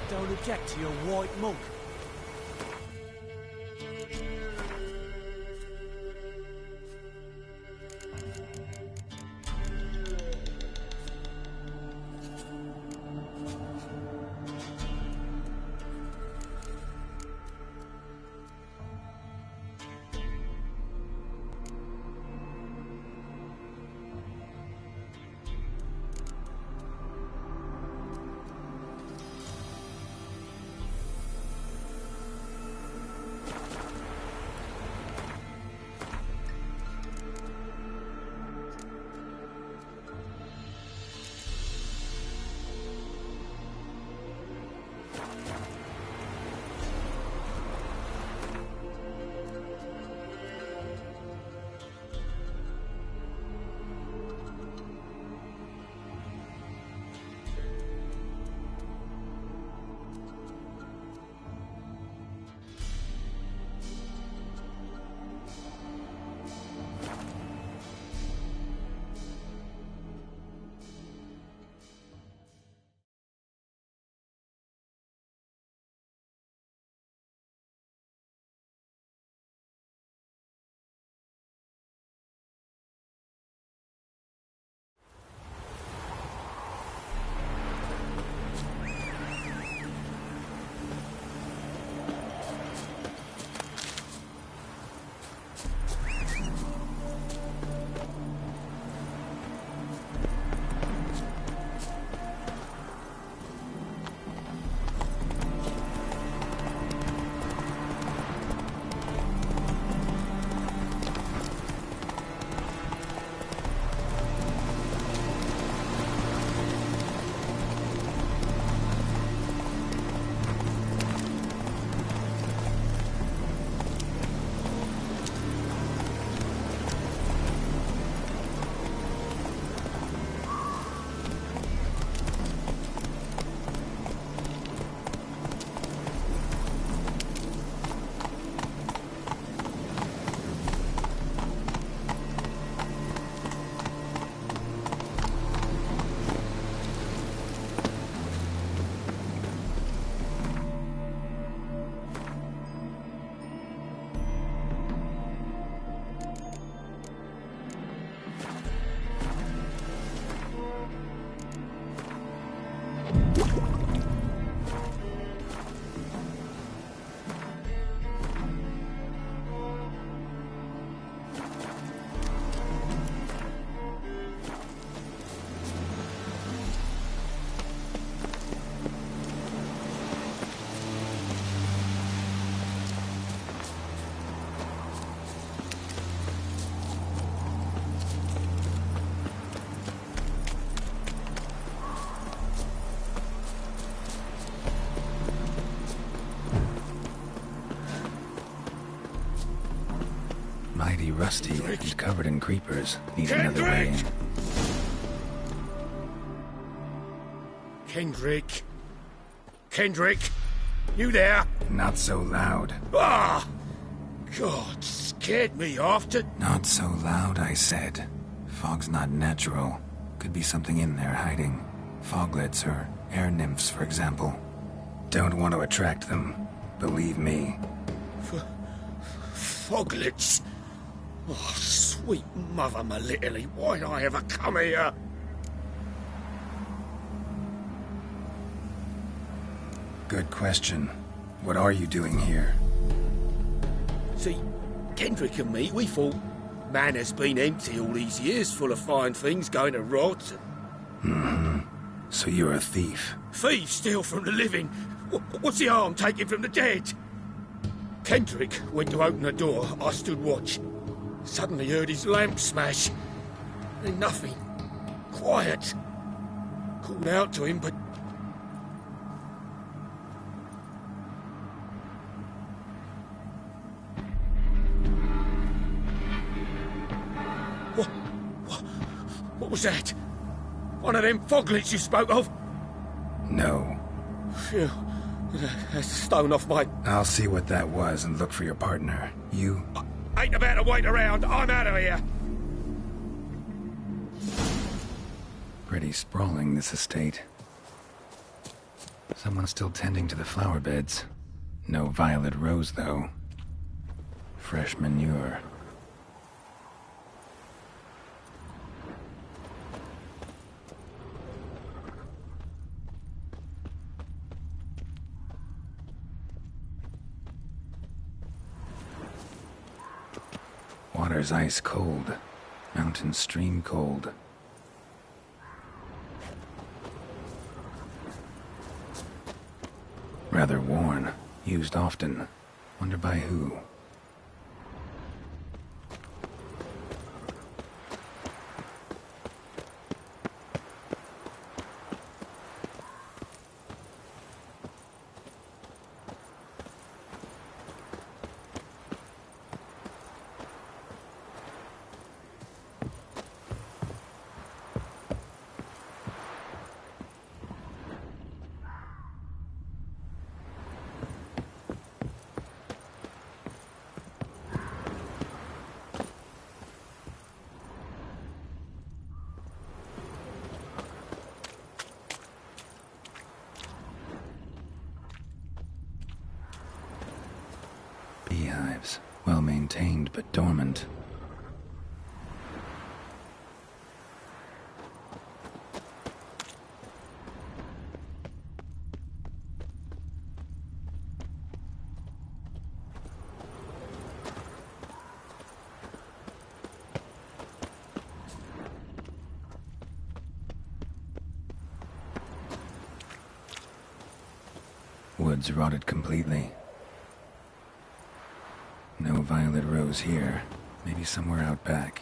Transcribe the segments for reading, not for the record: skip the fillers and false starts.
Don't object to your white monk. rusty and covered in creepers. Need another way in. Kendrick? Kendrick? You there? Not so loud. Ah! God, scared me after... Not so loud, I said. Fog's not natural. Could be something in there hiding. Foglets or air nymphs, for example. Don't want to attract them. Believe me. Foglets? Oh, sweet mother, my little, why'd I ever come here? Good question. What are you doing here? See, Kendrick and me, we thought man has been empty all these years, full of fine things going to rot. Mm-hmm. So you're a thief? Thieves steal from the living. What's the harm taking from the dead? Kendrick went to open the door. I stood watch. Suddenly heard his lamp smash. Then nothing. Quiet. Called out to him, but... What was that? One of them foglets you spoke of? No. Phew. That's a stone off my... I'll see what that was and look for your partner. You... I ain't about to wait around. I'm out of here. Pretty sprawling, this estate. Someone's still tending to the flower beds. No violet rose, though. Fresh manure. Water's ice cold. Mountain stream cold. Rather worn. Used often. Wonder by who? Beehives. Well maintained, but dormant. Woods rotted completely. No violet rose here. Maybe somewhere out back.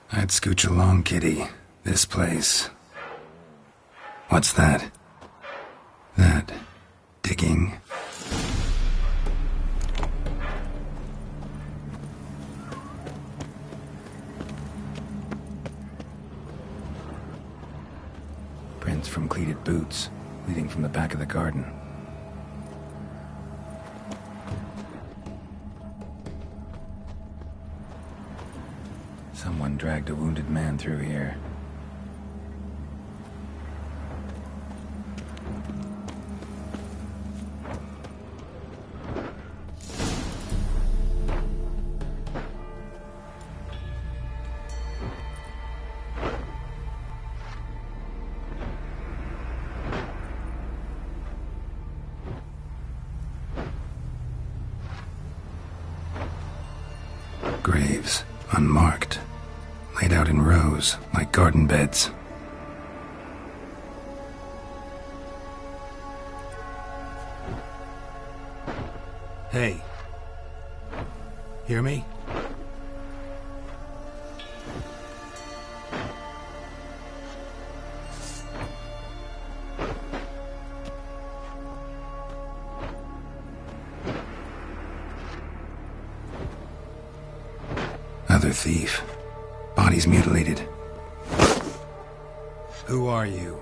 I'd scooch along, kitty. This place. What's that? That... digging? Prints from cleated boots, leading from the back of the garden. Someone dragged a wounded man through here. Unmarked. Laid out in rows, like garden beds. Hey. Hear me? Other thief. Body's mutilated. Who are you?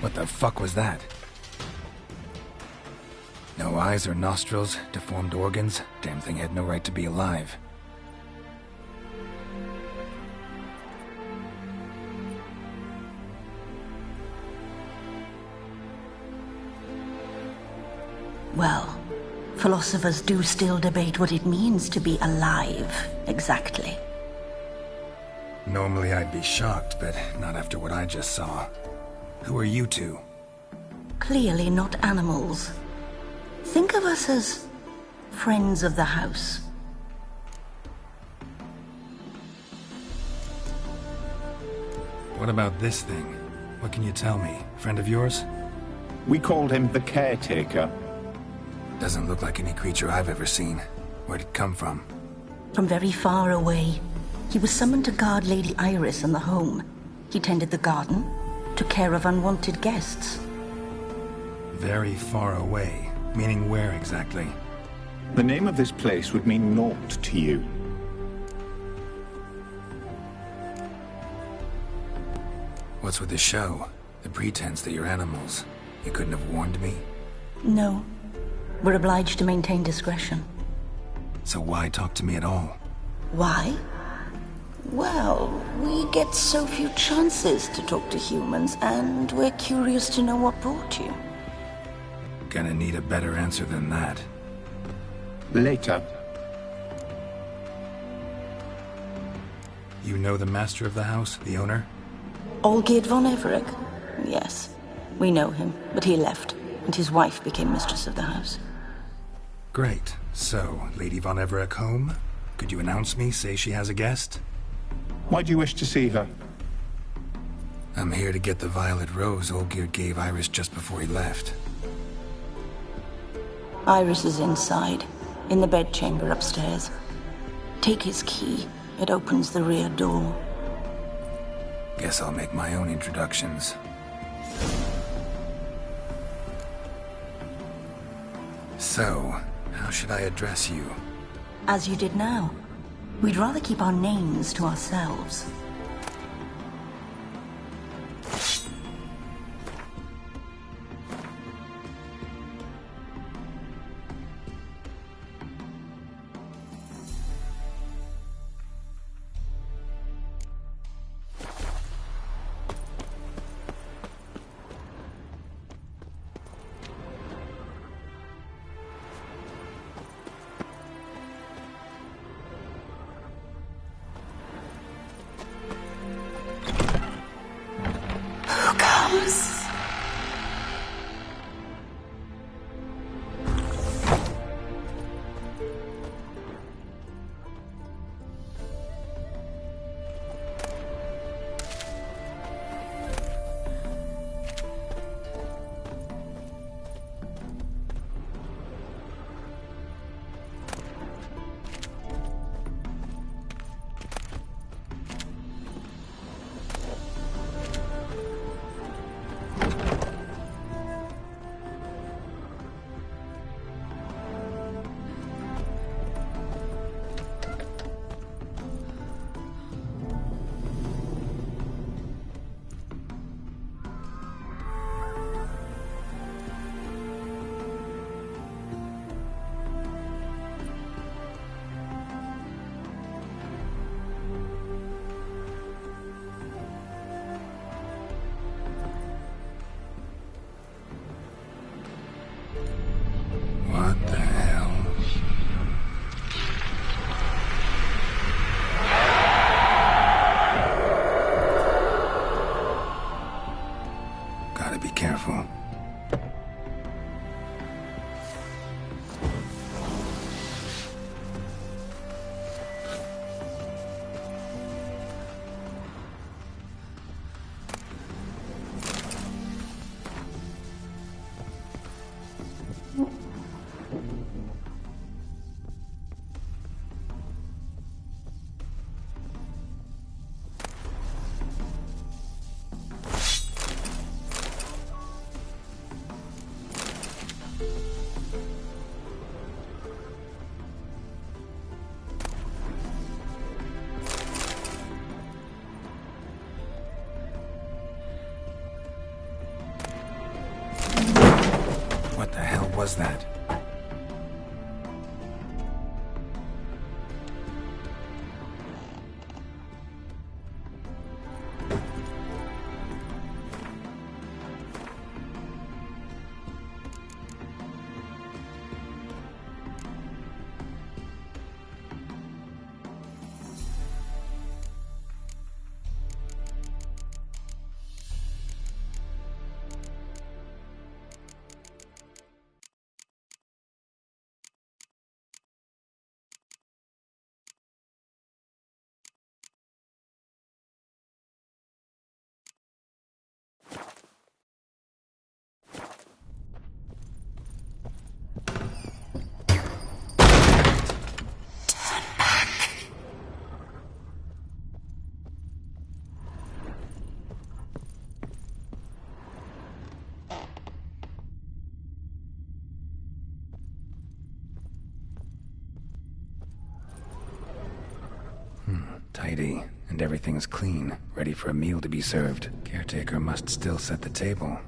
What the fuck was that? No eyes or nostrils, deformed organs. Damn thing had no right to be alive. Well, philosophers do still debate what it means to be alive, exactly. Normally I'd be shocked, but not after what I just saw. Who are you two? Clearly not animals. Think of us as friends of the house. What about this thing? What can you tell me? Friend of yours? We called him the Caretaker. Doesn't look like any creature I've ever seen. Where'd it come from? From very far away. He was summoned to guard Lady Iris and the home. He tended the garden, took care of unwanted guests. Very far away. Meaning where exactly? The name of this place would mean naught to you. What's with the show? The pretense that you're animals. You couldn't have warned me? No. We're obliged to maintain discretion. So why talk to me at all? Why? Well, we get so few chances to talk to humans, and we're curious to know what brought you. Gonna need a better answer than that. Later. You know the master of the house, the owner? Olgierd von Everec? Yes. We know him, but he left, and his wife became mistress of the house. Great. So, Lady von Everec home? Could you announce me, say she has a guest? Why do you wish to see her? I'm here to get the violet rose Olgierd gave Iris just before he left. Iris is inside, in the bedchamber upstairs. Take his key. It opens the rear door. Guess I'll make my own introductions. So, how should I address you? As you did now. We'd rather keep our names to ourselves. What the hell? Gotta be careful. What the hell was that? tidy, and everything's clean, ready for a meal to be served. Caretaker must still set the table.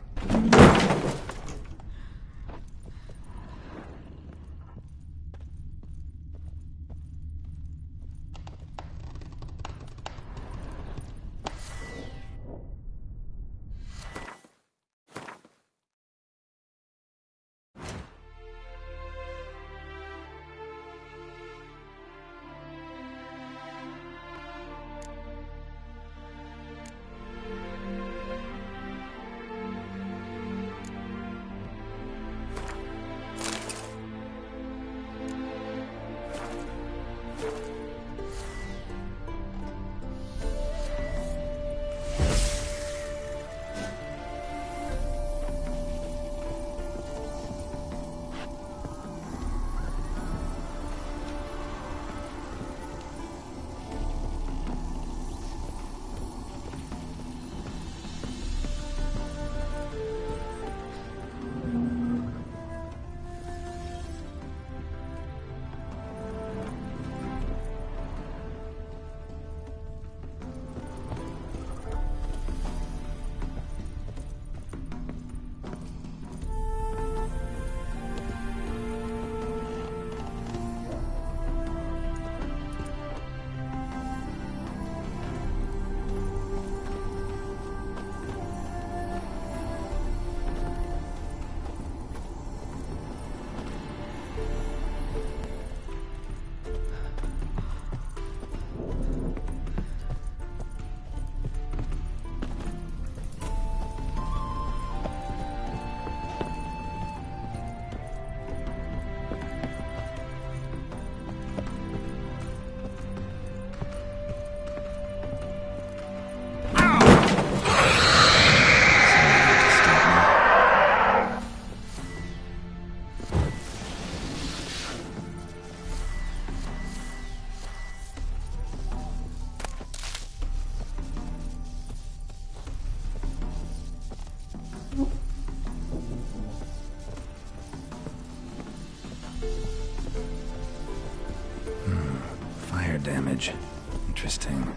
Fire damage. Interesting.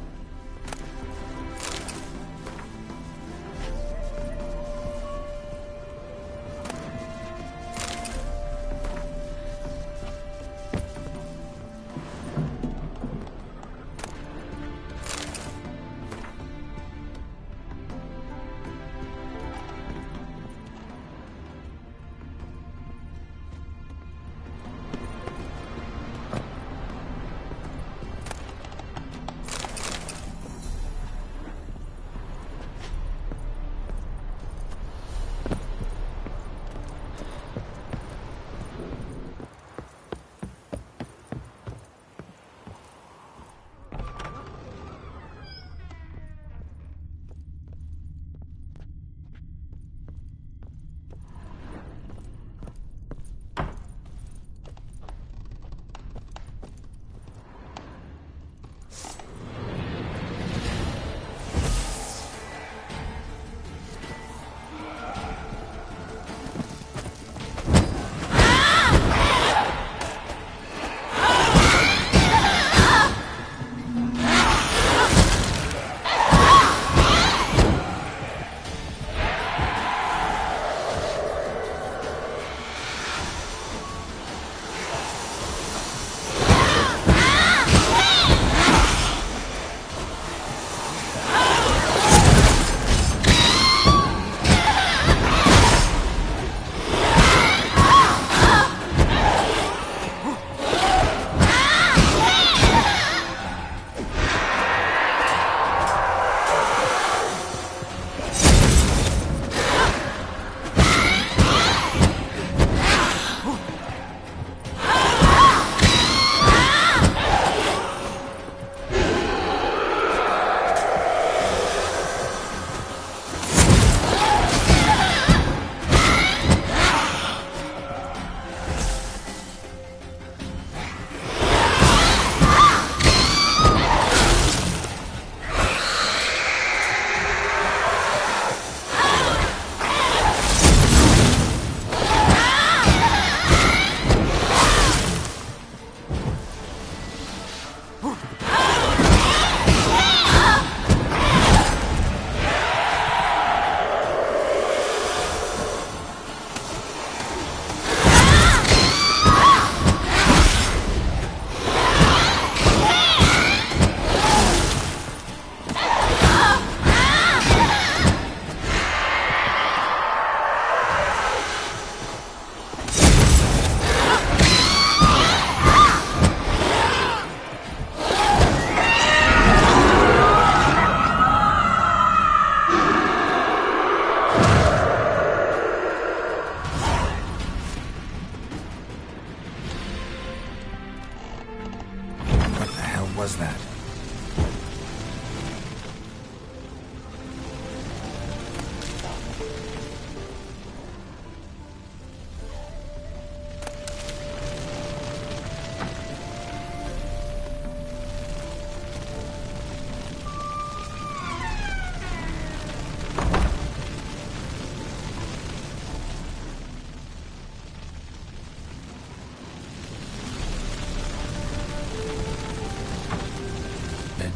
was that?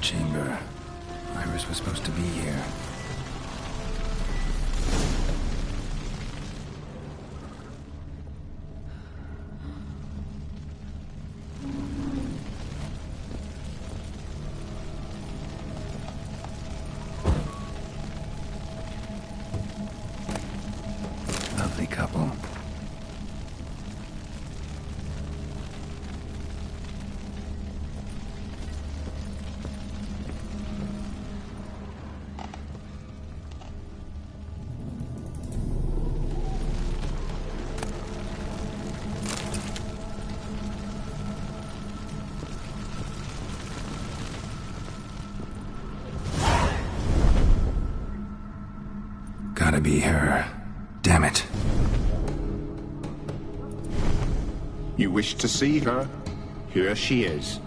Chamber. Iris was supposed to be here. Lovely couple. Gotta be her. Damn it. You wish to see her? Here she is.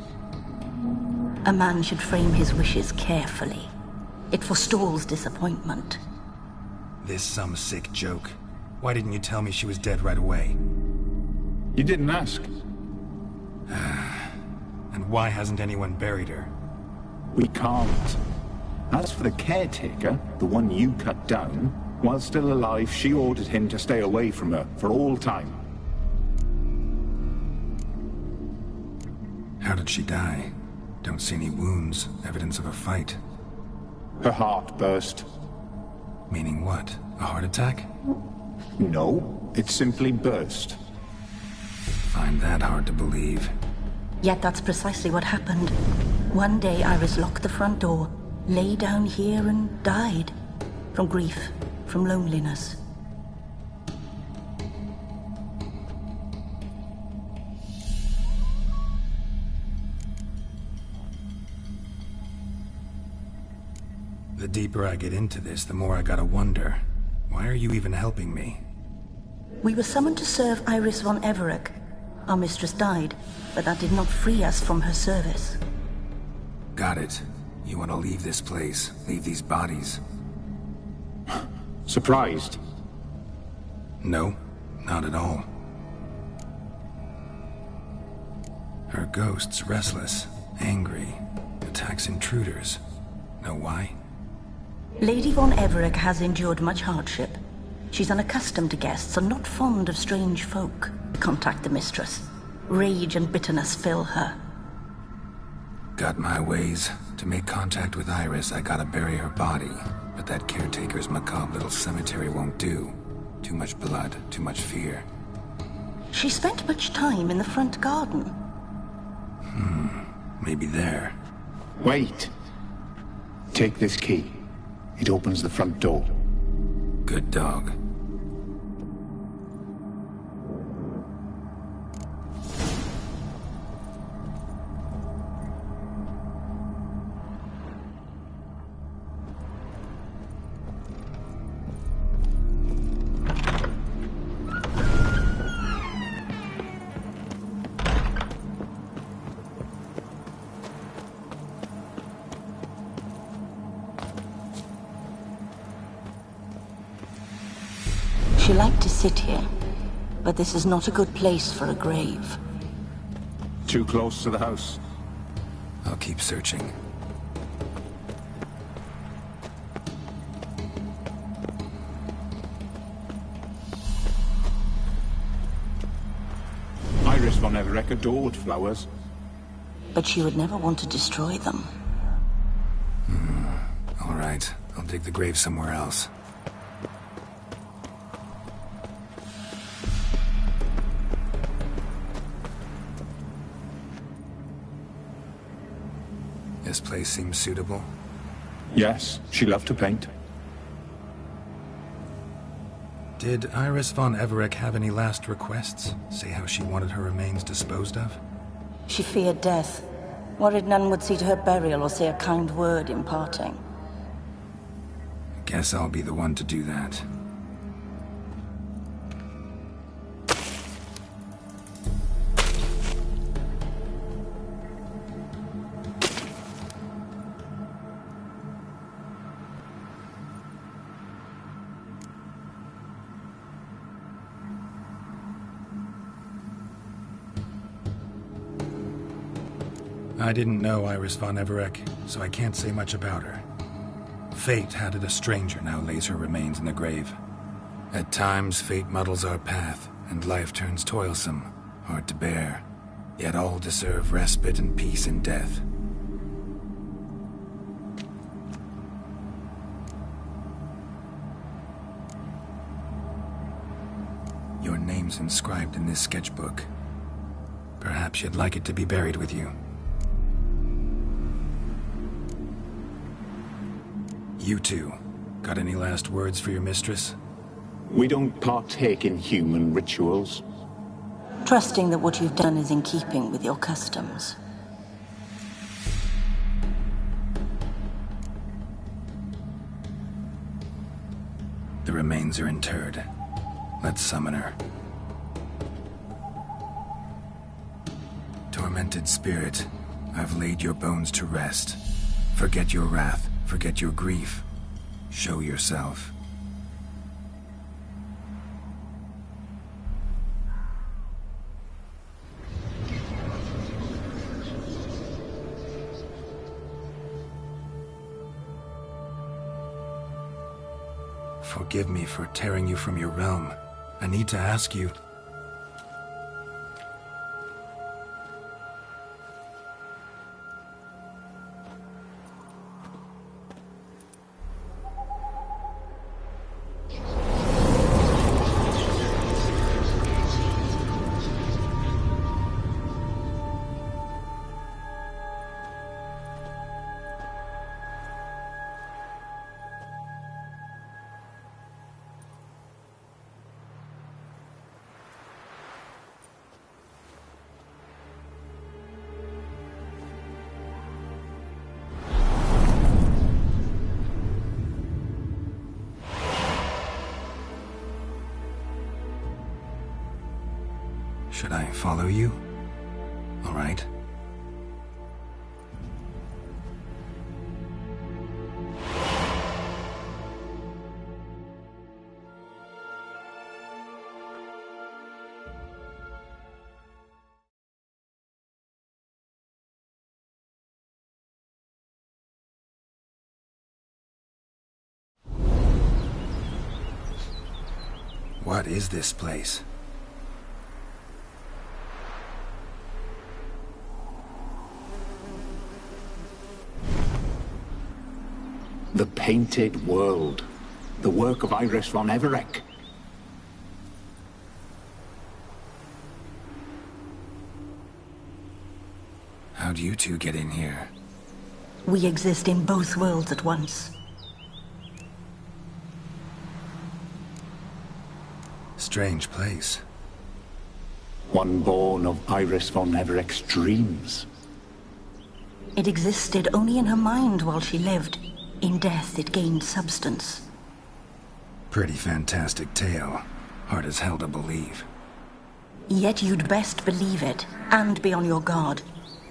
A man should frame his wishes carefully. It forestalls disappointment. This some sick joke. Why didn't you tell me she was dead right away? You didn't ask. And why hasn't anyone buried her? We can't. As for the caretaker, the one you cut down, while still alive, she ordered him to stay away from her for all time. How did she die? Don't see any wounds, evidence of a fight. Her heart burst. Meaning what? A heart attack? No, it simply burst. Find that hard to believe. Yet that's precisely what happened. One day Iris locked the front door, lay down here and died. From grief, from loneliness. The deeper I get into this, the more I gotta wonder. Why are you even helping me? We were summoned to serve Iris von Everec. Our mistress died, but that did not free us from her service. Got it. You want to leave this place, leave these bodies. Surprised? No, not at all. Her ghost's restless, angry, attacks intruders. Know why? Lady von Everec has endured much hardship. She's unaccustomed to guests and not fond of strange folk. Contact the mistress. Rage and bitterness fill her. Got my ways. To make contact with Iris, I gotta bury her body. But that caretaker's macabre little cemetery won't do. Too much blood, too much fear. She spent much time in the front garden. Maybe there. Wait. Take this key. It opens the front door. Good dog. She liked to sit here, but this is not a good place for a grave. Too close to the house. I'll keep searching. Iris von Everec adored flowers. But she would never want to destroy them. All right, I'll dig the grave somewhere else. This place seems suitable. Yes, she loved to paint. Did Iris von Everec have any last requests? Say how she wanted her remains disposed of? She feared death. Worried none would see to her burial or say a kind word in parting. Guess I'll be the one to do that. I didn't know Iris von Everec, so I can't say much about her. Fate had it a stranger now lays her remains in the grave. At times, fate muddles our path, and life turns toilsome, hard to bear. Yet all deserve respite and peace in death. Your name's inscribed in this sketchbook. Perhaps you'd like it to be buried with you. You two, got any last words for your mistress? We don't partake in human rituals. Trusting that what you've done is in keeping with your customs. The remains are interred. Let's summon her. Tormented spirit, I've laid your bones to rest. Forget your wrath, forget your grief. Show yourself. Forgive me for tearing you from your realm. I need to ask you... Should I follow you? All right. What is this place? The Painted World. The work of Iris von Everec. How'd you two get in here? We exist in both worlds at once. Strange place. One born of Iris von Everec's dreams. It existed only in her mind while she lived. In death, it gained substance. Pretty fantastic tale. Hard as hell to believe. Yet you'd best believe it, and be on your guard.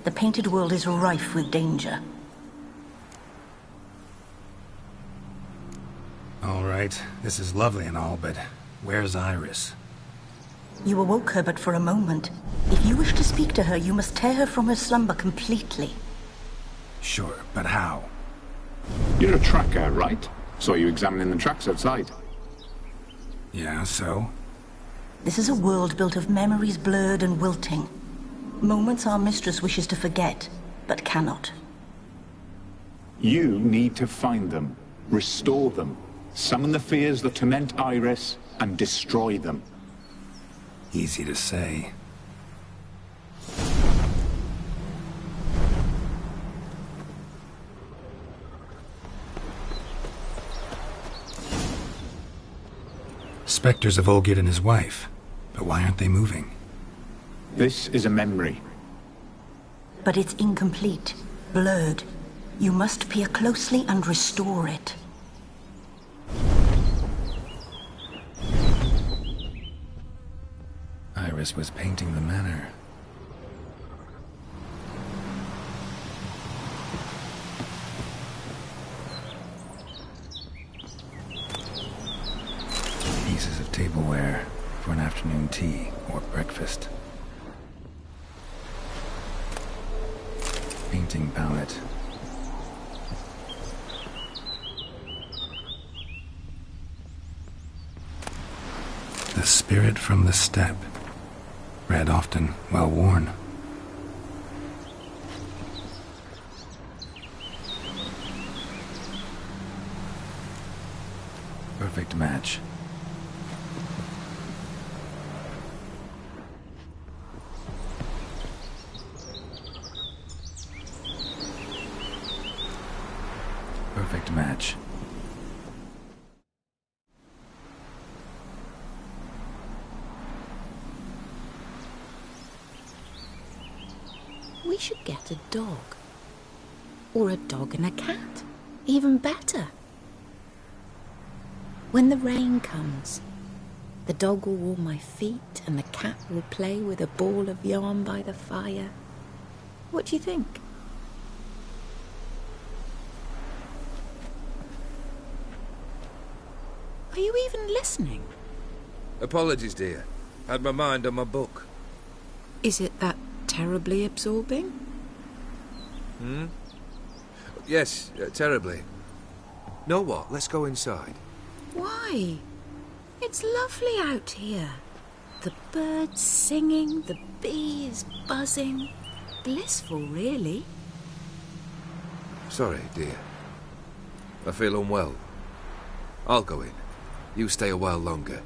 The Painted World is rife with danger. All right, this is lovely and all, but where's Iris? You awoke her but for a moment. If you wish to speak to her, you must tear her from her slumber completely. Sure, but how? You're a tracker, right? Saw you examining the tracks outside. Yeah, so? This is a world built of memories blurred and wilting. Moments our mistress wishes to forget, but cannot. You need to find them, restore them, summon the fears that torment Iris, and destroy them. Easy to say. Spectres of Olgid and his wife. But why aren't they moving? This is a memory. but it's incomplete, blurred. You must peer closely and restore it. Iris was painting the manor. Pieces of tableware for an afternoon tea or breakfast. Painting palette. The spirit from the steppe. Read often, well worn. Perfect match. Perfect match. We should get a dog. Or a dog and a cat. Even better. When the rain comes, the dog will warm my feet and the cat will play with a ball of yarn by the fire. What do you think? Are you even listening? Apologies, dear. Had my mind on my book. Is it that terribly absorbing? Yes, terribly. Know what? Let's go inside. Why? It's lovely out here. The birds singing, the bees buzzing. Blissful, really. Sorry, dear. I feel unwell. I'll go in. You stay a while longer.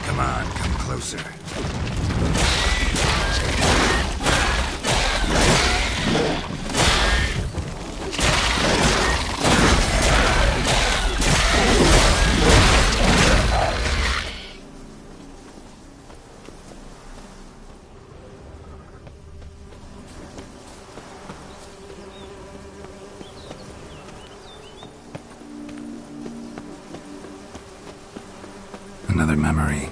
Come on, come closer. Another memory.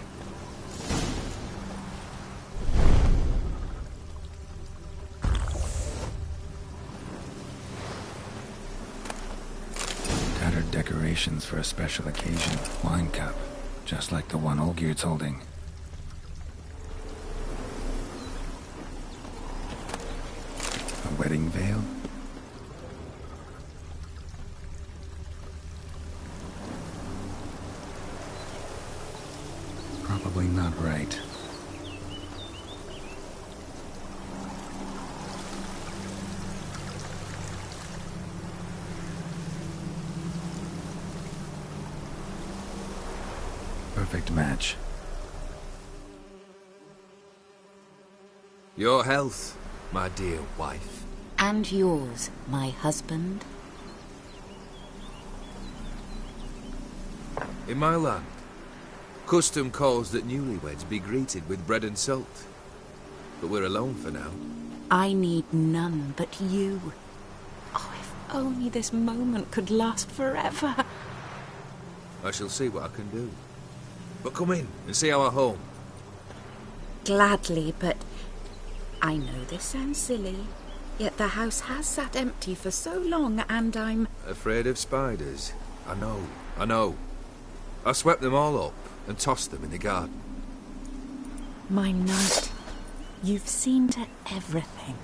Tattered decorations for a special occasion. Wine cup, just like the one Olgierd's holding. A wedding veil? Probably not right. Perfect match. Your health, my dear wife. And yours, my husband. In my land, custom calls that newlyweds be greeted with bread and salt. But we're alone for now. I need none but you. Oh, if only this moment could last forever. I shall see what I can do. But come in and see our home. Gladly, but I know this sounds silly, Yet the house has sat empty for so long, and I'm... Afraid of spiders? I know. I swept them all up and tossed them in the garden. My knight, you've seen to everything.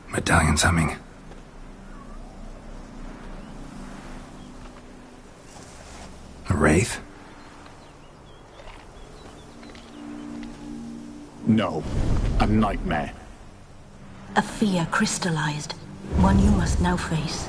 Medallion's humming. A wraith? No. A nightmare. A fear crystallized, one you must now face.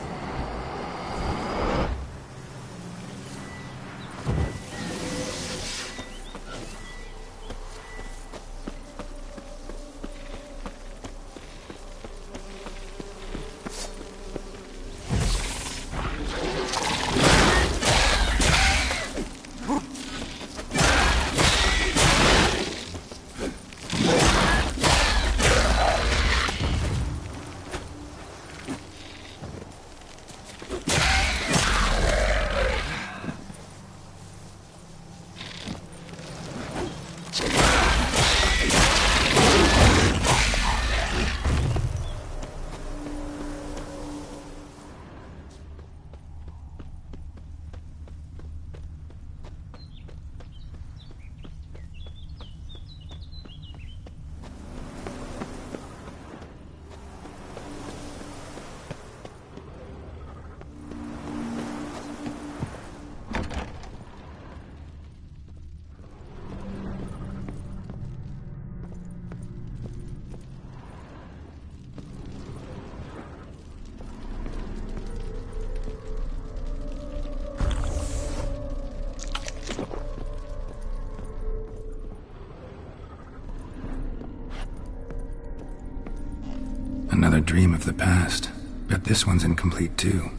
Another dream of the past. Bet this one's incomplete too.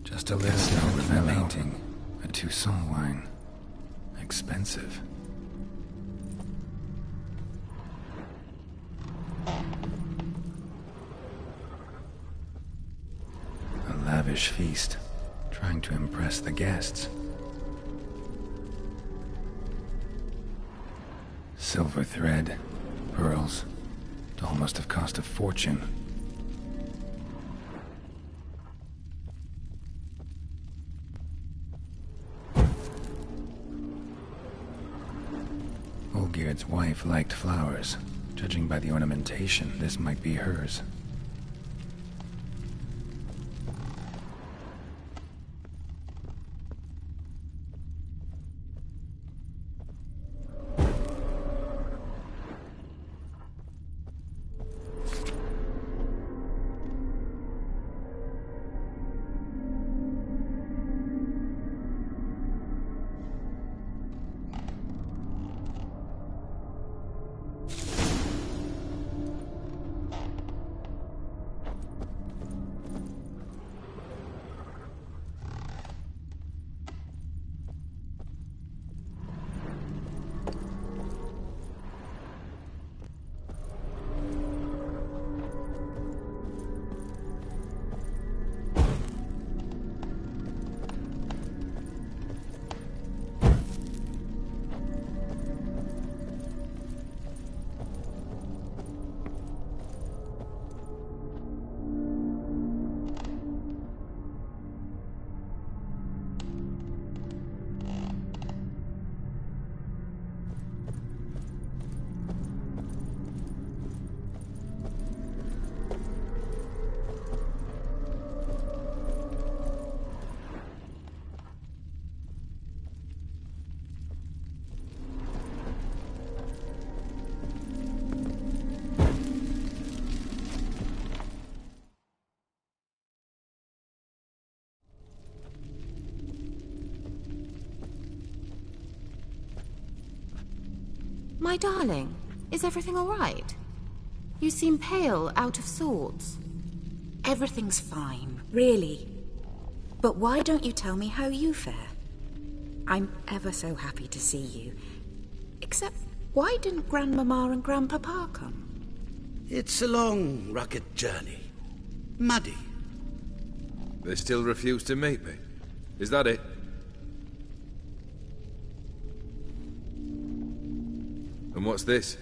Just a list of a painting. A Toussaint wine. Expensive. A lavish feast. Trying to impress the guests. Silver thread, pearls. It all must have cost a fortune. Olgierd's wife liked flowers. Judging by the ornamentation, this might be hers. My darling, is everything all right? You seem pale, out of sorts. Everything's fine, really. But why don't you tell me how you fare? I'm ever so happy to see you. Except, why didn't Grandmama and Grandpapa come? It's a long, rugged journey. Muddy. They still refuse to meet me. Is that it? And what's this?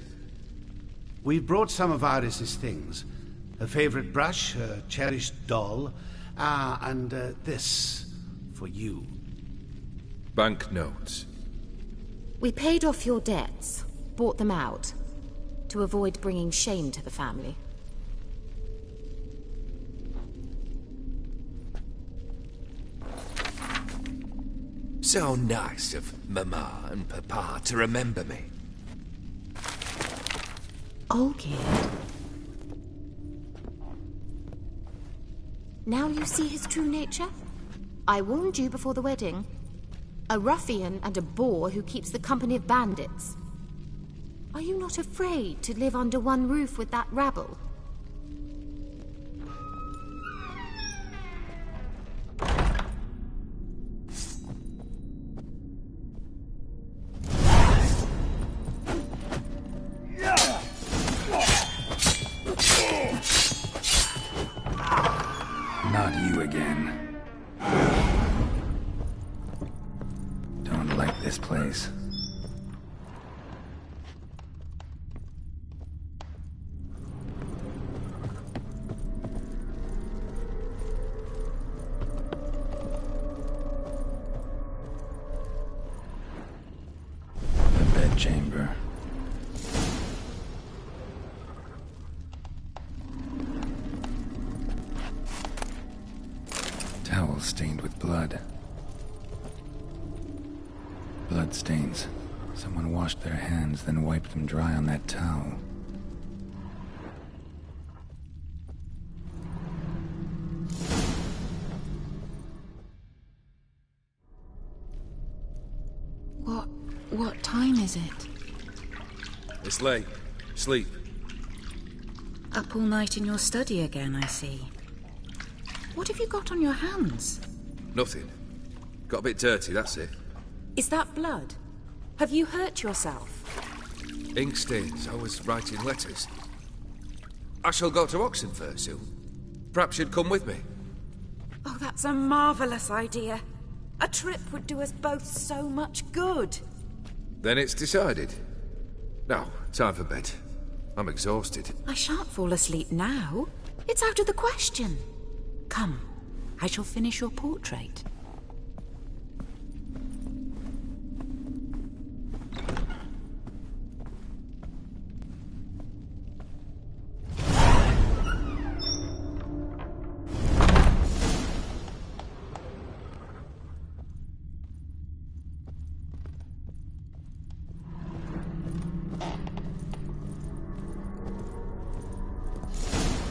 We brought some of Iris's things. Her favorite brush, her cherished doll, and this for you. Banknotes. We paid off your debts, bought them out, to avoid bringing shame to the family. So nice of Mama and Papa to remember me. Olgierd. Now you see his true nature? I warned you before the wedding. A ruffian and a boor who keeps the company of bandits. Are you not afraid to live under one roof with that rabble? Not you again. Don't like this place. The bedchamber. Towel stained with blood. Blood stains. Someone washed their hands, then wiped them dry on that towel. What time is it? It's late. Sleep. Up all night in your study again, I see. What have you got on your hands? Nothing. Got a bit dirty, that's it. Is that blood? Have you hurt yourself? Ink stains. I was writing letters. I shall go to Oxenfurt soon. Perhaps you'd come with me. Oh, that's a marvellous idea. A trip would do us both so much good. Then it's decided. Now, time for bed. I'm exhausted. I shan't fall asleep now. It's out of the question. Come, I shall finish your portrait.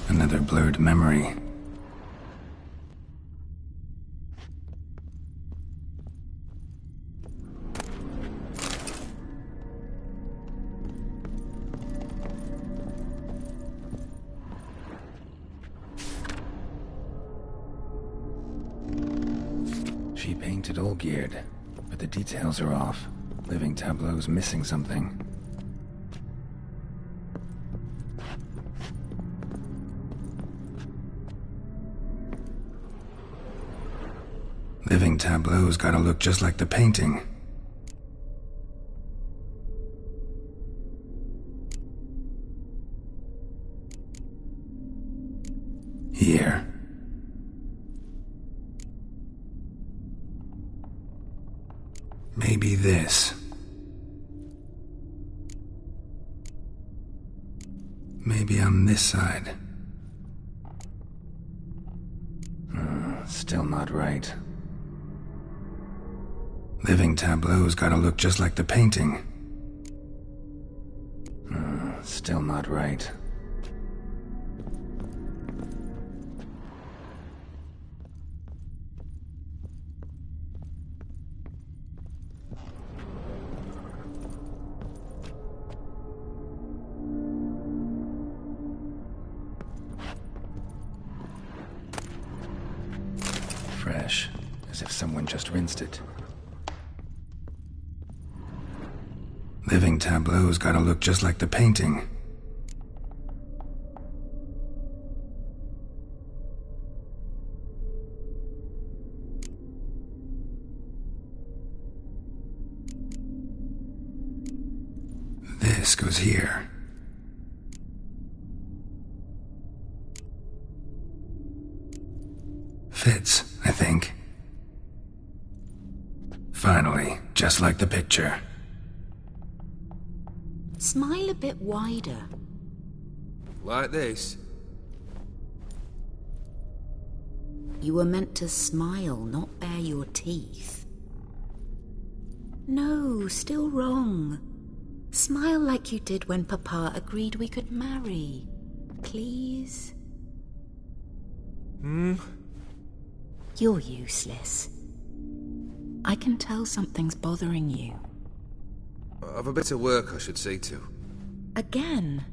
Another blurred memory. She painted Olgierd, but the details are off. Living tableau's missing something. Living tableau's gotta look just like the painting. Here. Maybe this. Maybe on this side. Still not right. Living tableau's gotta look just like the painting. Still not right. someone just rinsed it. Living tableau's gotta look just like the painting. This goes here. Fits, I think. Finally, just like the picture. Smile a bit wider. Like this? You were meant to smile, not bare your teeth. No, still wrong. Smile like you did when Papa agreed we could marry. Please? You're useless. I can tell something's bothering you. I've a bit of work I should see to. Again?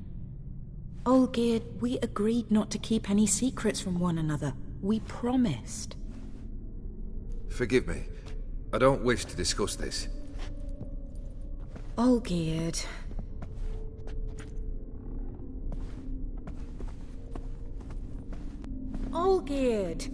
Olgerd, we agreed not to keep any secrets from one another. We promised. Forgive me. I don't wish to discuss this. Olgerd. Olgerd!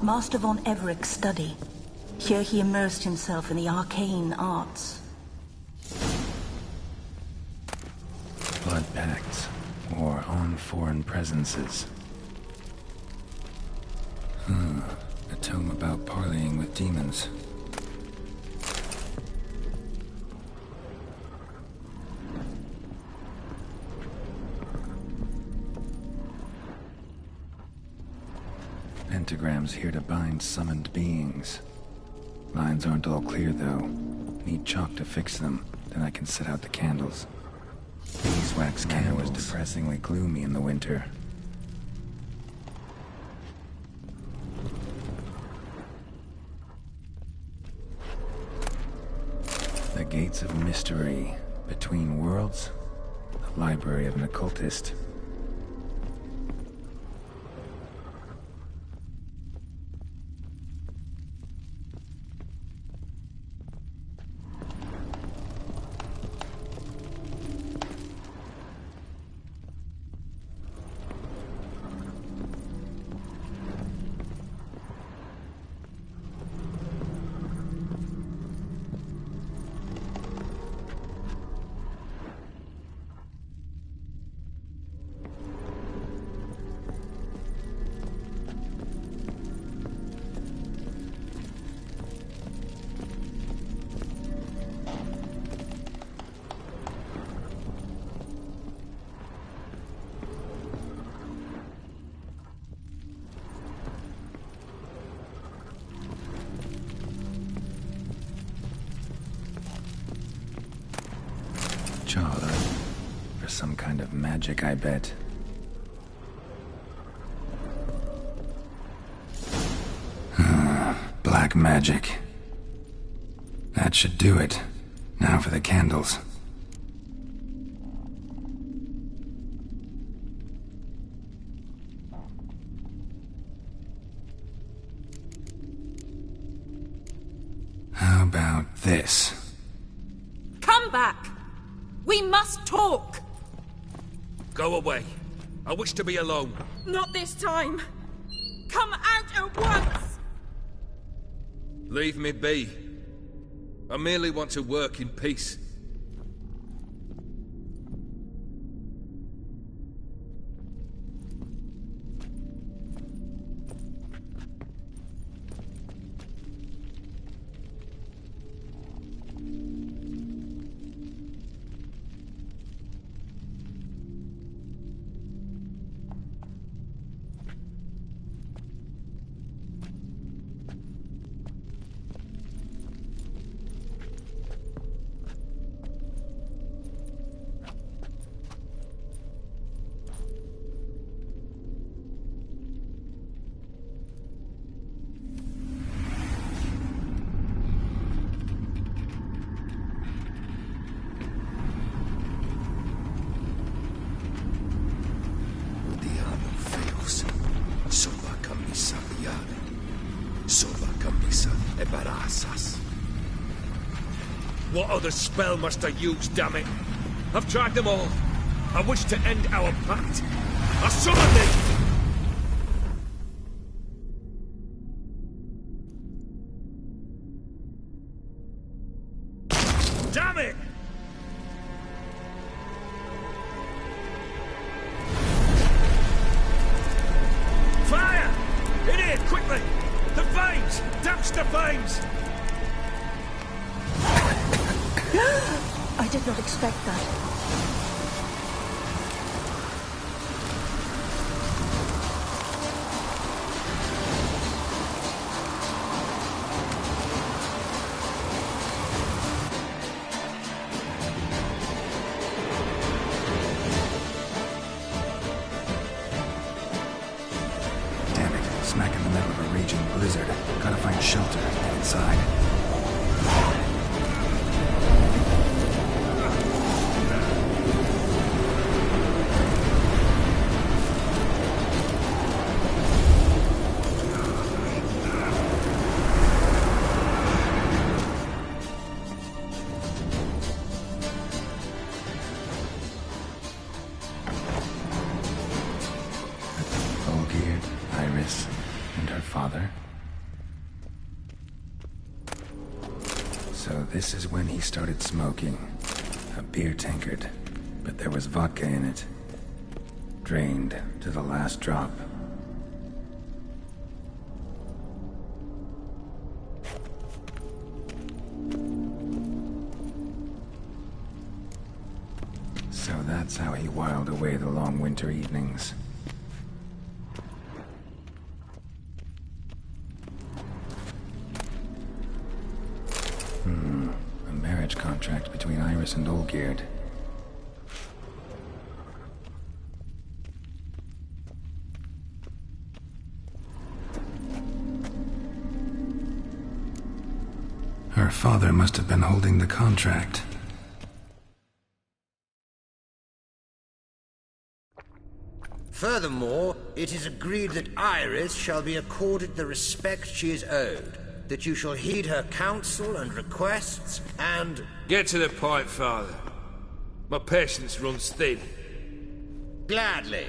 Master von Evereck's study. Here he immersed himself in the arcane arts. Blood pacts, or on foreign presences. A tome about parleying with demons. Pentagrams here to bind summoned beings. Lines aren't all clear, though. Need chalk to fix them, then I can set out the candles. Beeswax candles was depressingly gloomy in the winter. The Gates of Mystery. Between Worlds. The Library of an Occultist. Chala. For some kind of magic, I bet. Black magic. That should do it. Now for the candles. about this? Come back! We must talk! Go away. I wish to be alone. Not this time! Come out at once! Leave me be. I merely want to work in peace. What other spell must I use, damn it? I've tried them all. I wish to end our pact. I summon thee! Damn it! Fire! In here, quickly! The flames! Douse the flames! I did not expect that. Damn it, smack in the middle of a raging blizzard. Gotta find shelter and get inside. And her father. So this is when he started smoking. A beer tankard, but there was vodka in it. Drained to the last drop. So that's how he whiled away the long winter evenings. A marriage contract between Iris and Olgierd. Her father must have been holding the contract. Furthermore, it is agreed that Iris shall be accorded the respect she is owed, that you shall heed her counsel and requests, and... Get to the point, Father. My patience runs thin. Gladly.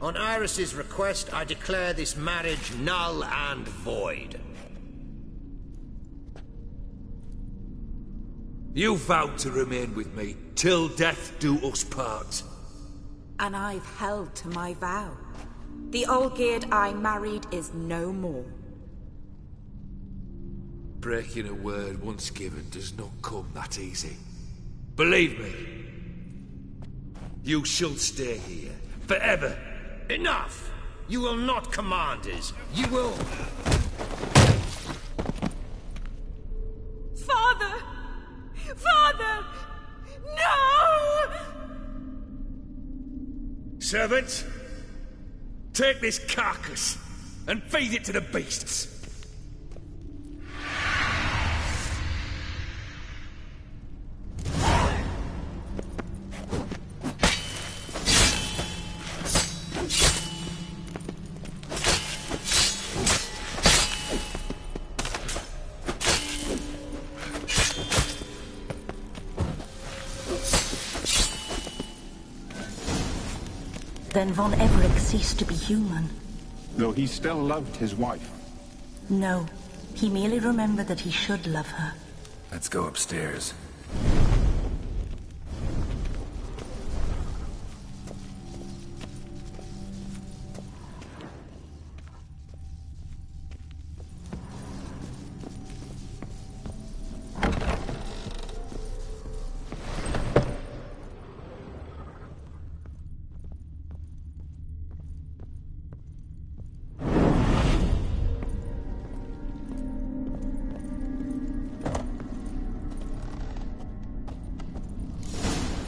On Iris's request, I declare this marriage null and void. You vowed to remain with me till death do us part. And I've held to my vow. The Olgierd I married is no more. Breaking a word once given does not come that easy. Believe me. You shall stay here, forever. Enough! You will not command us. You will... Father! Father! No! Servants, take this carcass and feed it to the beasts. Then von Everett ceased to be human. Though he still loved his wife. No, he merely remembered that he should love her. Let's go upstairs.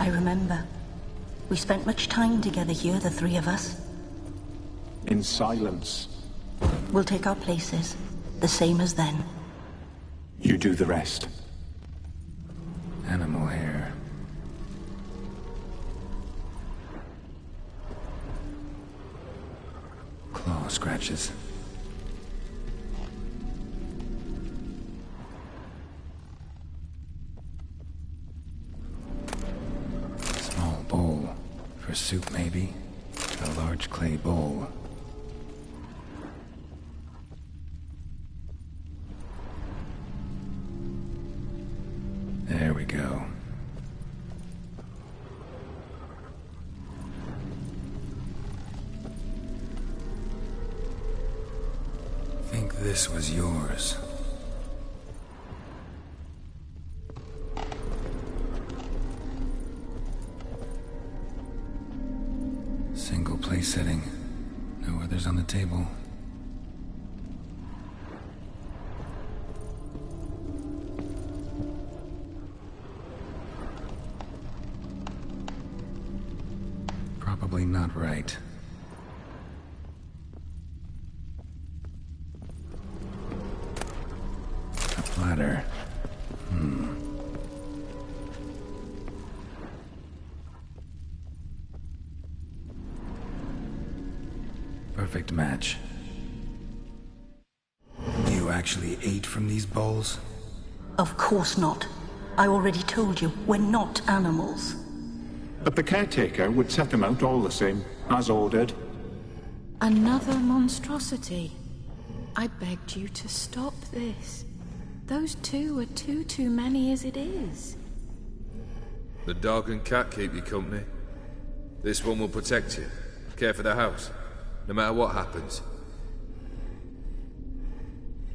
I remember. We spent much time together here, the three of us. In silence. We'll take our places, the same as then. You do the rest. Animal hair. Claw scratches. Small bowl. For soup, maybe? A large clay bowl. There we go. Think this was yours. Single place setting. No others on the table. Probably not right. A platter. Perfect match. You actually ate from these bowls? Of course not. I already told you, we're not animals. But the caretaker would set them out all the same, as ordered. Another monstrosity. I begged you to stop this. Those two are too many as it is. The dog and cat keep you company. This one will protect you. Care for the house, no matter what happens.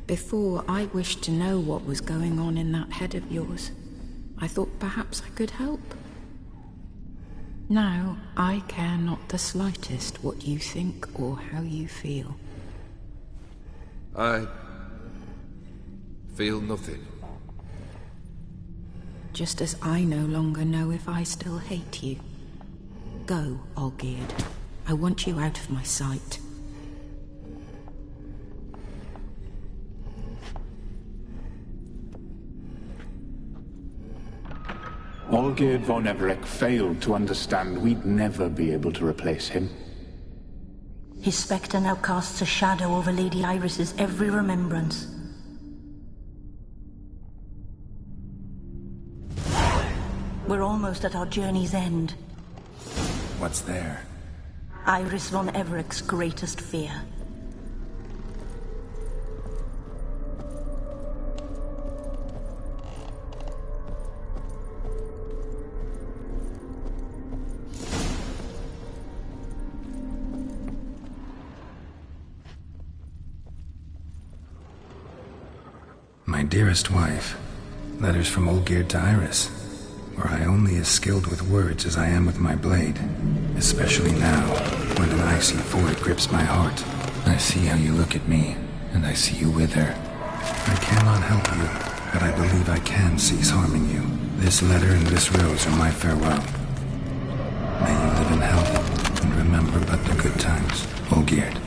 Before, I wished to know what was going on in that head of yours. I thought perhaps I could help. Now, I care not the slightest what you think or how you feel. I feel nothing. Just as I no longer know if I still hate you. Go, Olgierd. I want you out of my sight. Olgierd von Everett failed to understand we'd never be able to replace him. His spectre now casts a shadow over Lady Iris's every remembrance. We're almost at our journey's end. What's there? Iris von Everett's greatest fear. My dearest wife. Letters from Olgierd to Iris. Were I only as skilled with words as I am with my blade. Especially now, when an icy void grips my heart. I see how you look at me, and I see you wither. I cannot help you, but I believe I can cease harming you. This letter and this rose are my farewell. May you live in health, and remember but the good times. Olgierd.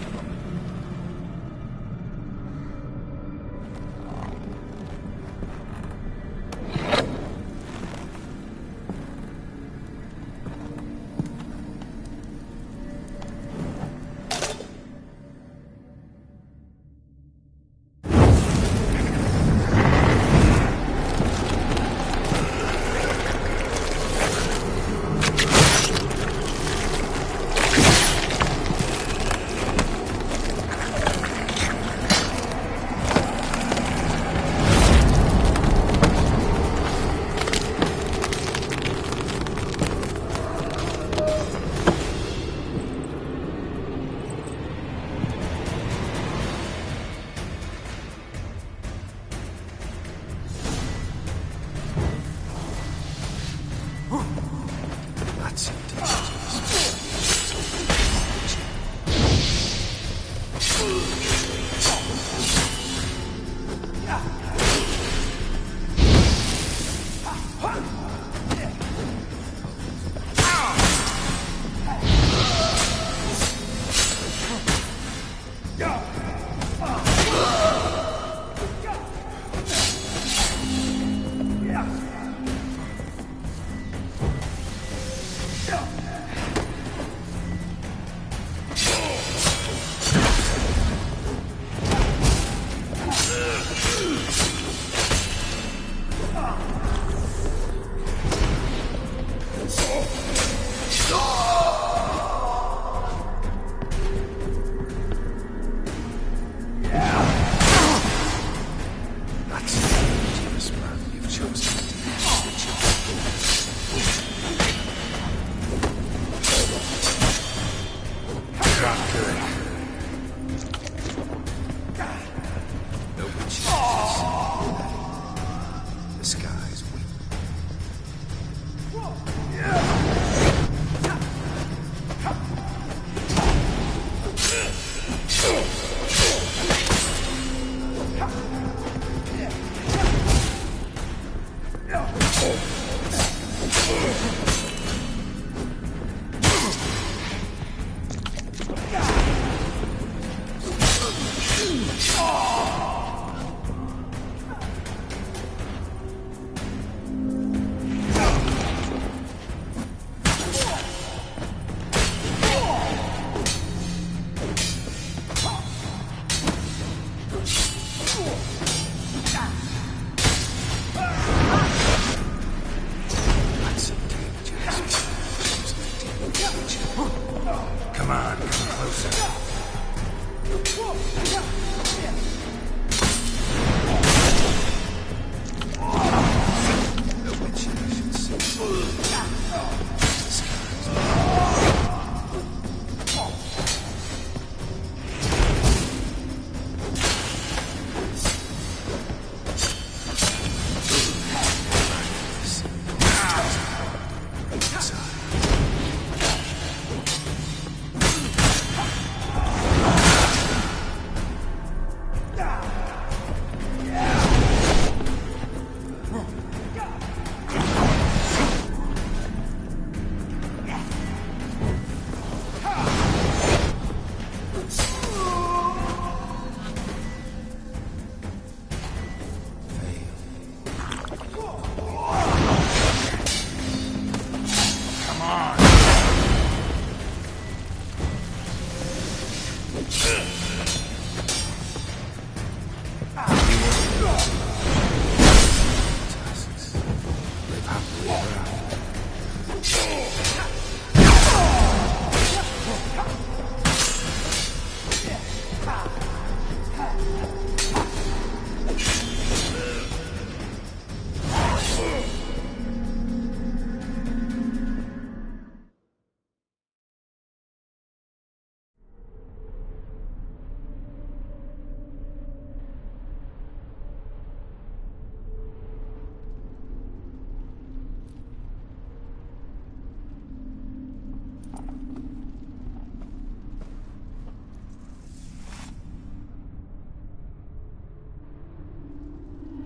Come on, come closer.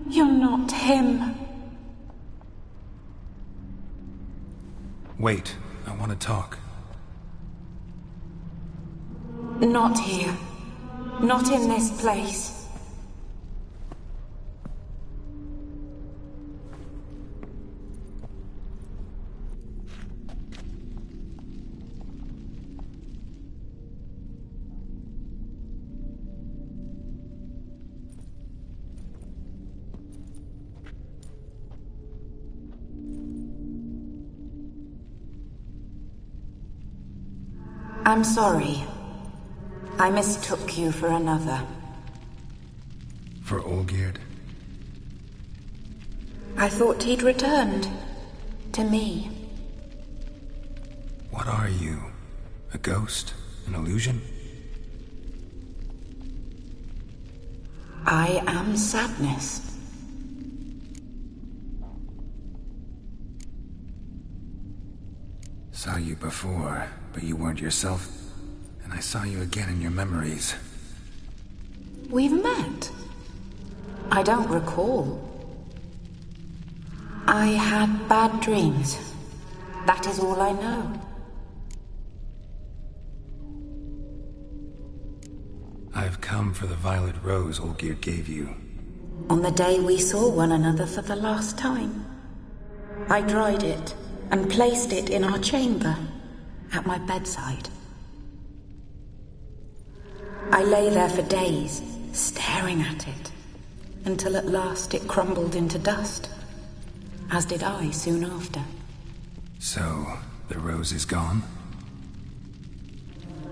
You're not him. Wait, I want to talk. Not here. Not in this place. I'm sorry. I mistook you for another. For Olgierd? I thought he'd returned. To me. What are you? A ghost? An illusion? I am sadness. Saw you before, but you weren't yourself. And I saw you again in your memories. We've met? I don't recall. I had bad dreams. That is all I know. I've come for the violet rose Olgierd gave you. On the day we saw one another for the last time, I dried it and placed it in our chamber, at my bedside. I lay there for days, staring at it, until at last it crumbled into dust, as did I soon after. So, the rose is gone?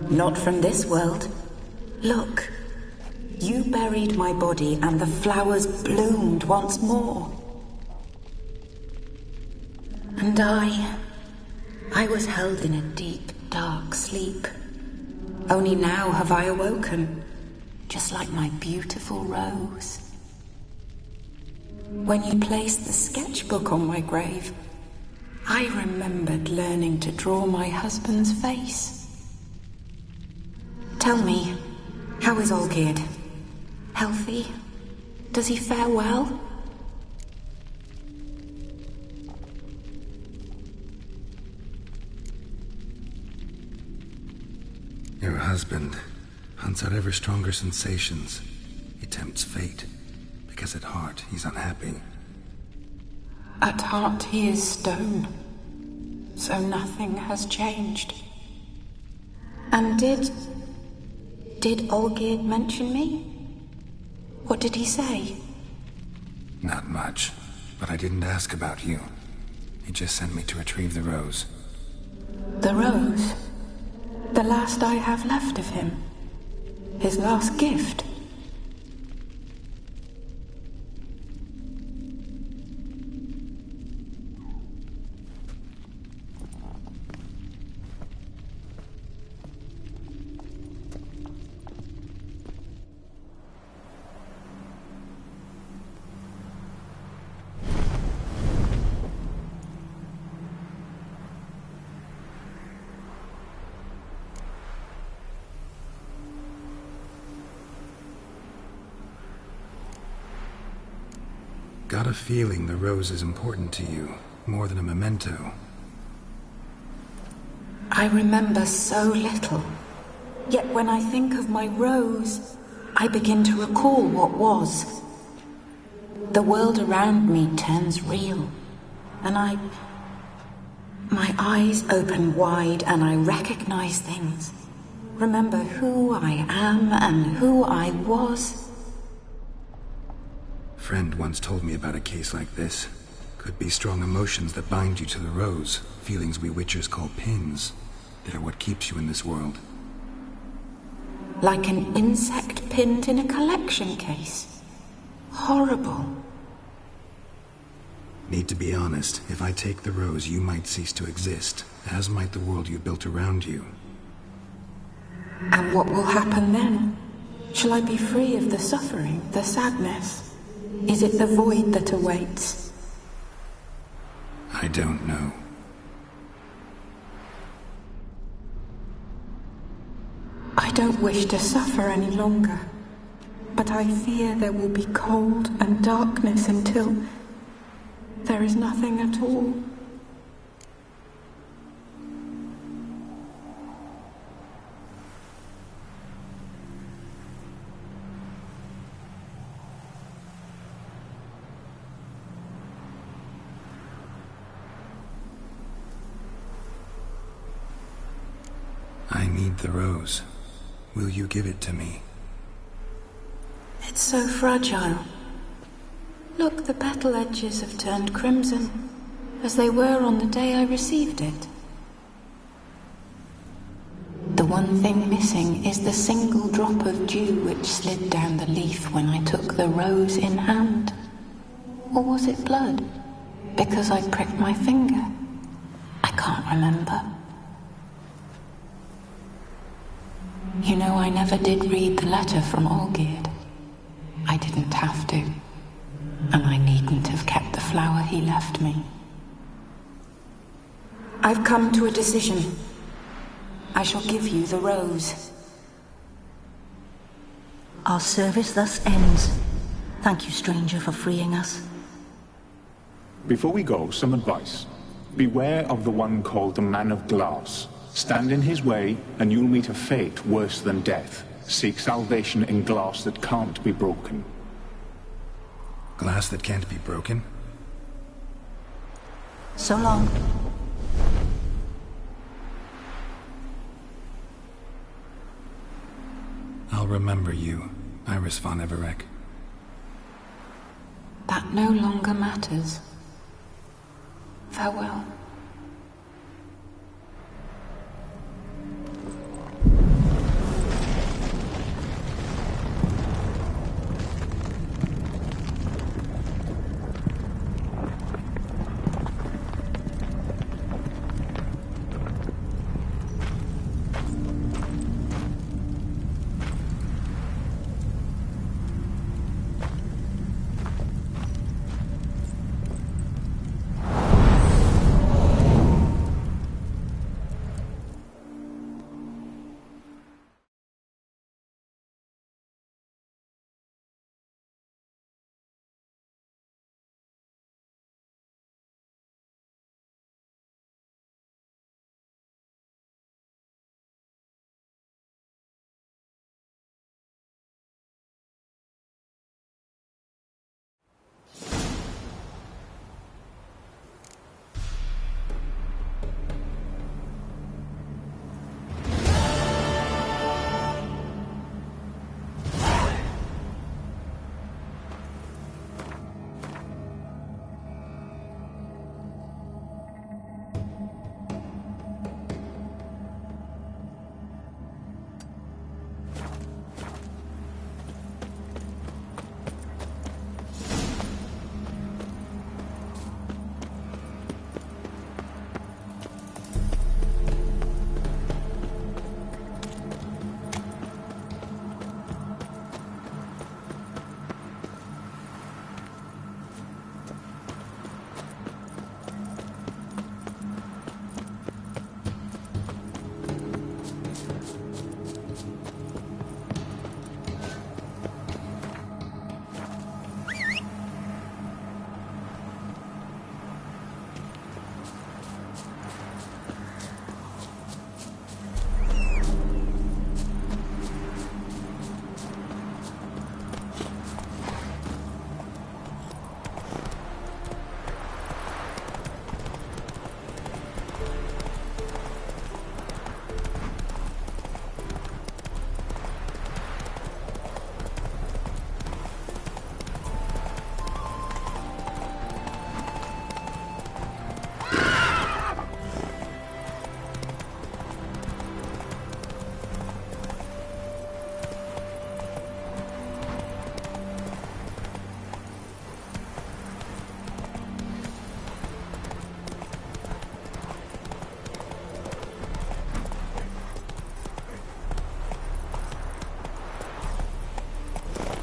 Not from this world. Look, you buried my body and the flowers bloomed once more. And I was held in a deep, dark sleep. Only now have I awoken, just like my beautiful rose. When you placed the sketchbook on my grave, I remembered learning to draw my husband's face. Tell me, how is Olgierd? Healthy? Does he fare well? Your husband hunts out ever stronger sensations. He tempts fate, because at heart he's unhappy. At heart he is stone, so nothing has changed. And did Olgierd mention me? What did he say? Not much, but I didn't ask about you. He just sent me to retrieve the rose. The rose? The last I have left of him? His last gift? Got a feeling the rose is important to you, more than a memento. I remember so little. Yet when I think of my rose, I begin to recall what was. The world around me turns real, and my eyes open wide and I recognize things. Remember who I am and who I was. Friend once told me about a case like this. Could be strong emotions that bind you to the rose, feelings we witchers call pins. They're what keeps you in this world. Like an insect pinned in a collection case. Horrible. Need to be honest, if I take the rose, you might cease to exist, as might the world you built around you. And what will happen then? Shall I be free of the suffering, the sadness? Is it the void that awaits? I don't know. I don't wish to suffer any longer, but I fear there will be cold and darkness until there is nothing at all. I need the rose. Will you give it to me? It's so fragile. Look, the petal edges have turned crimson, as they were on the day I received it. The one thing missing is the single drop of dew which slid down the leaf when I took the rose in hand. Or was it blood? Because I pricked my finger? I can't remember. You know, I never did read the letter from Olgierd. I didn't have to. And I needn't have kept the flower he left me. I've come to a decision. I shall give you the rose. Our service thus ends. Thank you, stranger, for freeing us. Before we go, some advice. Beware of the one called the Man of Glass. Stand in his way, and you'll meet a fate worse than death. Seek salvation in glass that can't be broken. Glass that can't be broken? So long. I'll remember you, Iris von Everec. That no longer matters. Farewell.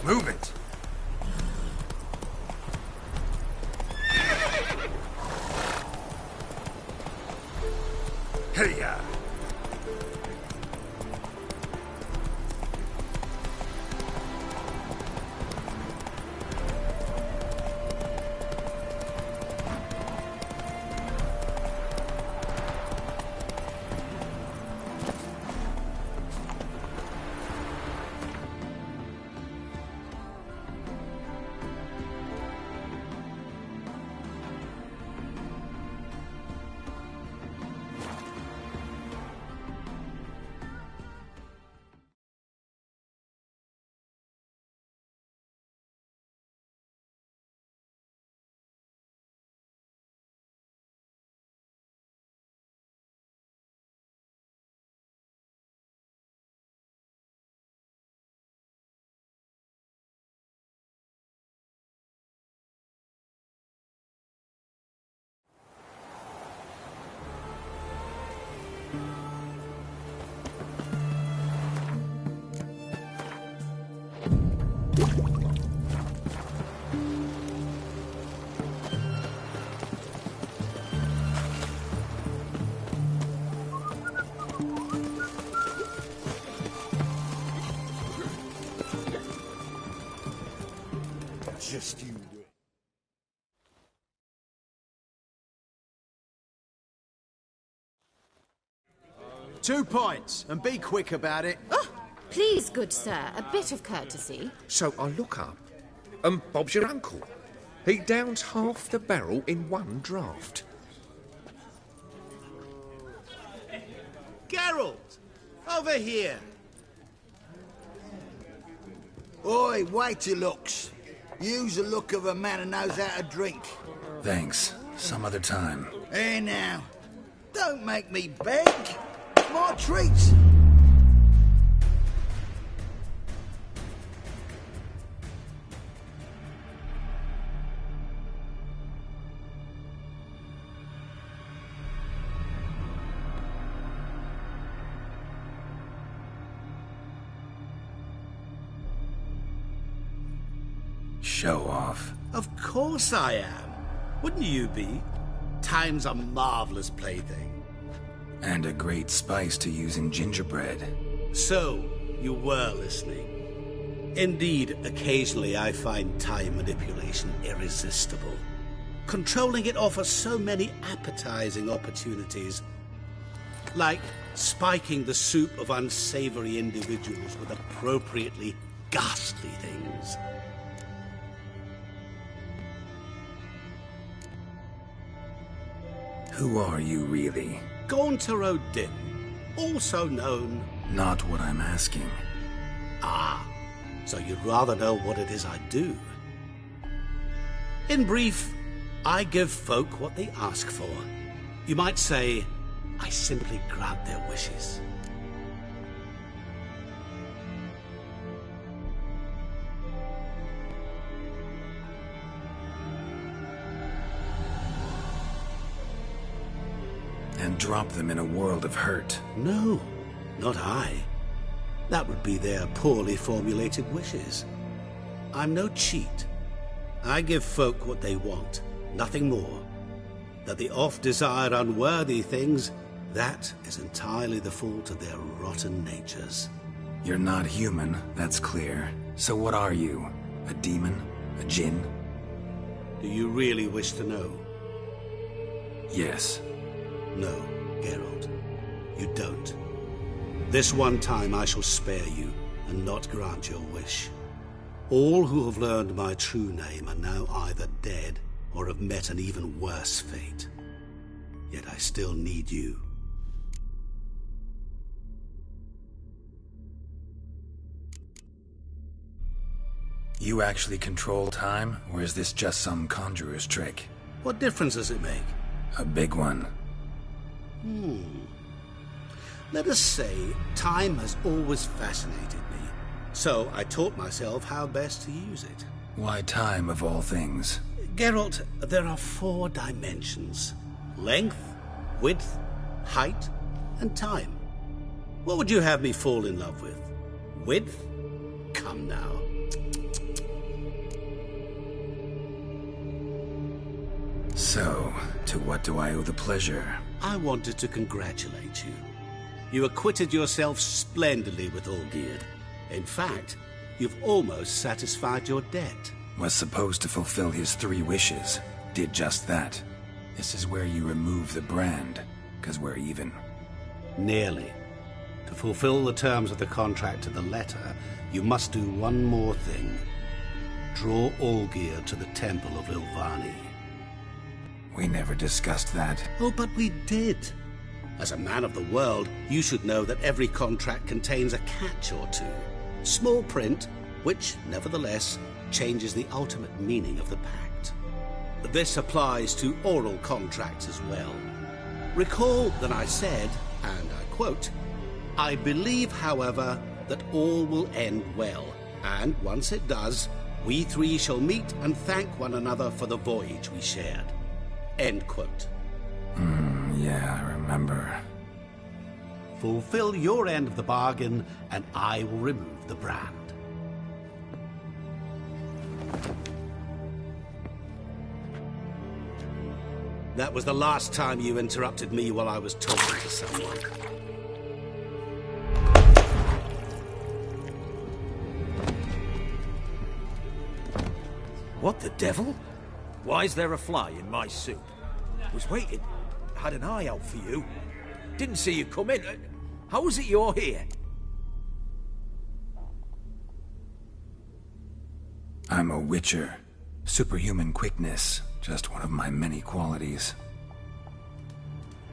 Move it! Hey-ya! Just you do it. Two points, and be quick about it. Oh, please, good sir, a bit of courtesy. So I look up, and Bob's your uncle. He downs half the barrel in one draught. Geralt! Over here! Oi, wait your looks. Use the look of a man who knows how to drink. Thanks. Some other time. Here now. Don't make me beg. My treat. Show off. Of course I am. Wouldn't you be? Time's a marvelous plaything. And a great spice to use in gingerbread. So, you were listening. Indeed, occasionally I find time manipulation irresistible. Controlling it offers so many appetizing opportunities. Like spiking the soup of unsavory individuals with appropriately ghastly things. Who are you, really? Gaunter O'Din, also known... Not what I'm asking. Ah, so you'd rather know what it is I do. In brief, I give folk what they ask for. You might say, I simply grant their wishes. And drop them in a world of hurt. No, not I. That would be their poorly formulated wishes. I'm no cheat. I give folk what they want, nothing more. That they oft desire unworthy things, that is entirely the fault of their rotten natures. You're not human, that's clear. So what are you? A demon? A djinn? Do you really wish to know? Yes. No, Geralt. You don't. This one time I shall spare you, and not grant your wish. All who have learned my true name are now either dead, or have met an even worse fate. Yet I still need you. You actually control time, or is this just some conjurer's trick? What difference does it make? A big one. Let us say, time has always fascinated me. So I taught myself how best to use it. Why time, of all things? Geralt, there are 4 dimensions. Length, width, height, and time. What would you have me fall in love with? Width? Come now. So, to what do I owe the pleasure? I wanted to congratulate you. You acquitted yourself splendidly with Olgierd. In fact, you've almost satisfied your debt. Was supposed to fulfill his 3 wishes. Did just that. This is where you remove the brand, 'cause we're even. Nearly. To fulfill the terms of the contract to the letter, you must do one more thing. Draw Olgierd to the Temple of Lilvani. We never discussed that. Oh, but we did. As a man of the world, you should know that every contract contains a catch or two. Small print, which, nevertheless, changes the ultimate meaning of the pact. This applies to oral contracts as well. Recall that I said, and I quote, "I believe, however, that all will end well, and once it does, we 3 shall meet and thank one another for the voyage we shared." End quote. Yeah, I remember. Fulfill your end of the bargain, and I will remove the brand. That was the last time you interrupted me while I was talking to someone. What the devil? Why is there a fly in my soup? Was waiting. Had an eye out for you. Didn't see you come in. How is it you're here? I'm a witcher. Superhuman quickness. Just one of my many qualities.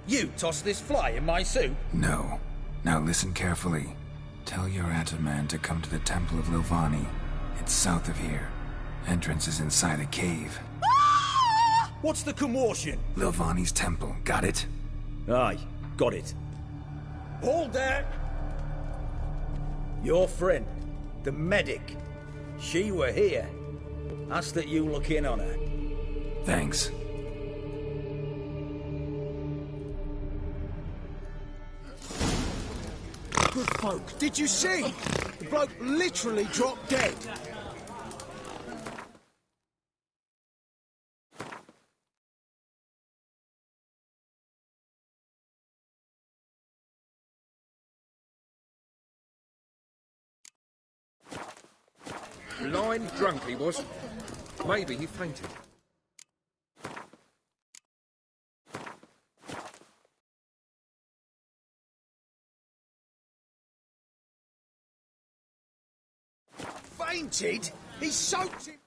You tossed this fly in my soup? No. Now listen carefully. Tell your Ataman to come to the Temple of Lilvani. It's south of here. Entrance is inside a cave. What's the commotion? Lilvani's temple. Got it? Aye, got it. Hold there! Your friend, the medic. She were here. Ask that you look in on her. Thanks. Good folk, did you see? The bloke literally dropped dead. Blind drunk he was. Maybe he fainted. Fainted? He soaked him.